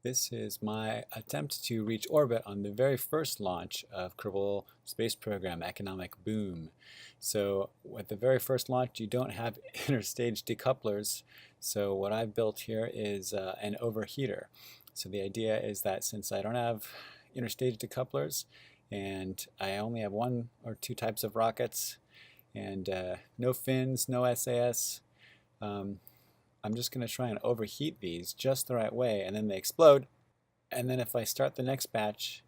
This is my attempt to reach orbit on the very first launch of Kerbal Space Program Economic Boom. So with the very first launch, you don't have interstage decouplers. So what I've built here is an overheater. So the idea is that since I don't have interstage decouplers and I only have one or two types of rockets and no fins, no SAS, I'm just going to try and overheat these just the right way, and then they explode. And then if I start the next batch,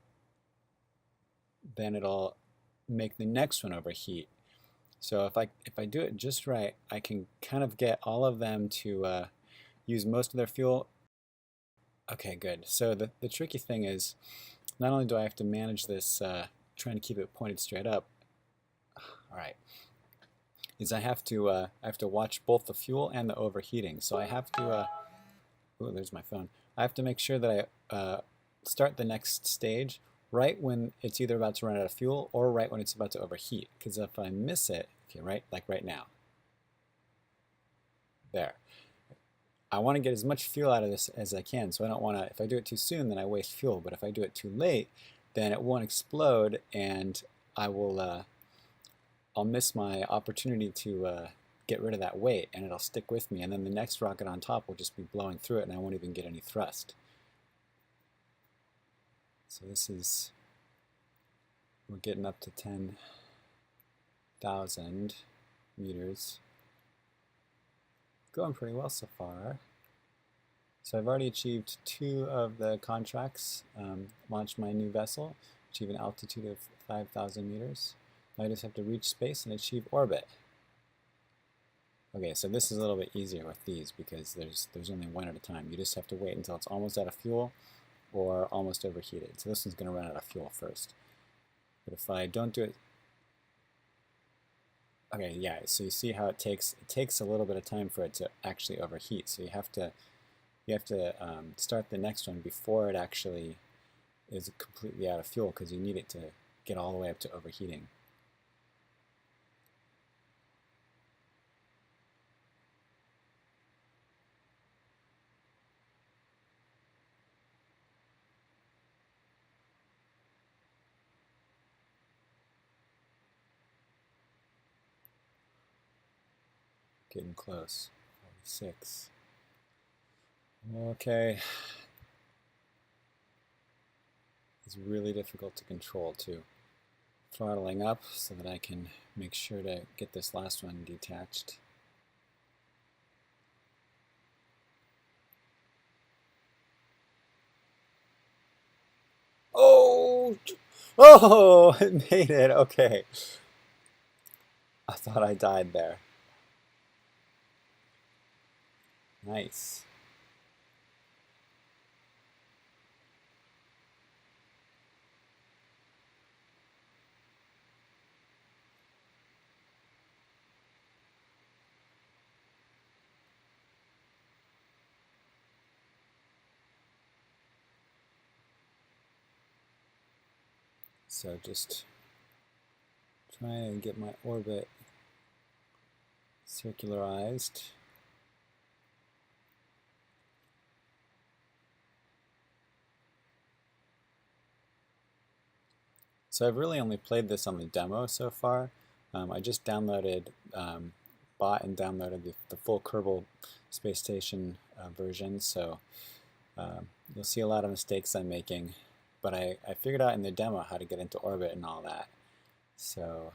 then it'll make the next one overheat. So if I do it just right, I can kind of get all of them to use most of their fuel. Okay, good. So the tricky thing is, not only do I have to manage this, trying to keep it pointed straight up, all right, is I have to watch both the fuel and the overheating. So I have to oh, there's my phone. I have to make sure that I start the next stage right when it's either about to run out of fuel or right when it's about to overheat. Because if I miss it, okay, right, like right now, there. I want to get as much fuel out of this as I can, so I don't want to, if I do it too soon, then I waste fuel. But if I do it too late, then it won't explode, and I'll miss my opportunity to get rid of that weight, and it'll stick with me. And then the next rocket on top will just be blowing through it, and I won't even get any thrust. So we're getting up to 10,000 meters. Going pretty well so far. So I've already achieved 2 of the contracts, launched my new vessel, achieve an altitude of 5,000 meters. I just have to reach space and achieve orbit. Okay, so this is a little bit easier with these because there's only one at a time. You just have to wait until it's almost out of fuel or almost overheated. So this one's going to run out of fuel first. But if I don't do it, okay, yeah, so you see how it takes a little bit of time for it to actually overheat. So you have to start the next one before it actually is completely out of fuel because you need it to get all the way up to overheating. Getting close. 46. Okay. It's really difficult to control too. Throttling up so that I can make sure to get this last one detached. Oh! Oh! It made it! Okay. I thought I died there. Nice. So just trying to get my orbit circularized. So I've really only played this on the demo so far. I just downloaded, bought and downloaded the full Kerbal Space Station version, so you'll see a lot of mistakes I'm making, but I figured out in the demo how to get into orbit and all that. So,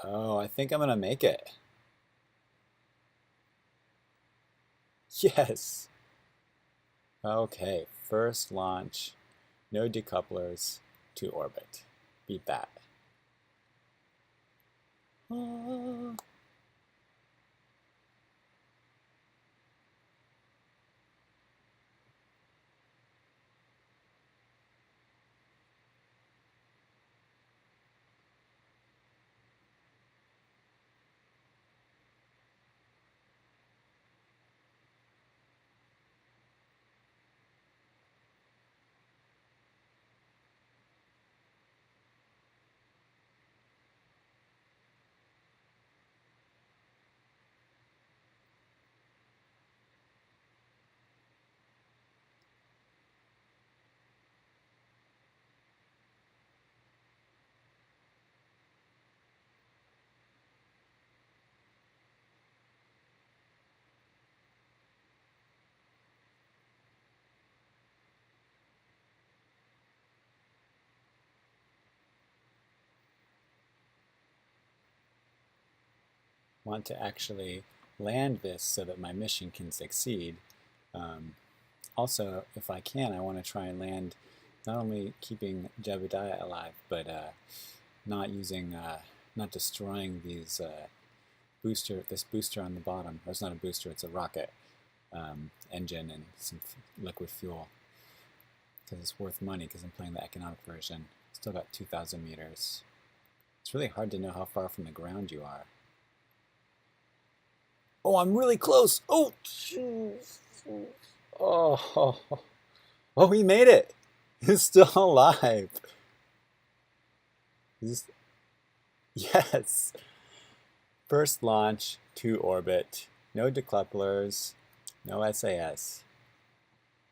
oh, I think I'm gonna make it. Yes! Okay, first launch, no decouplers to orbit. Beat that. Ah. want to actually land this so that my mission can succeed. Also, if I can, I want to try and land not only keeping Jebediah alive, but not using, not destroying these this booster on the bottom. Or it's not a booster; it's a rocket engine and some liquid fuel. Because it's worth money. Because I'm playing the economic version. Still got 2,000 meters. It's really hard to know how far from the ground you are. Oh, I'm really close. Oh, oh, oh, he made it. He's still alive. He's, yes. First launch to orbit. No decouplers. No SAS.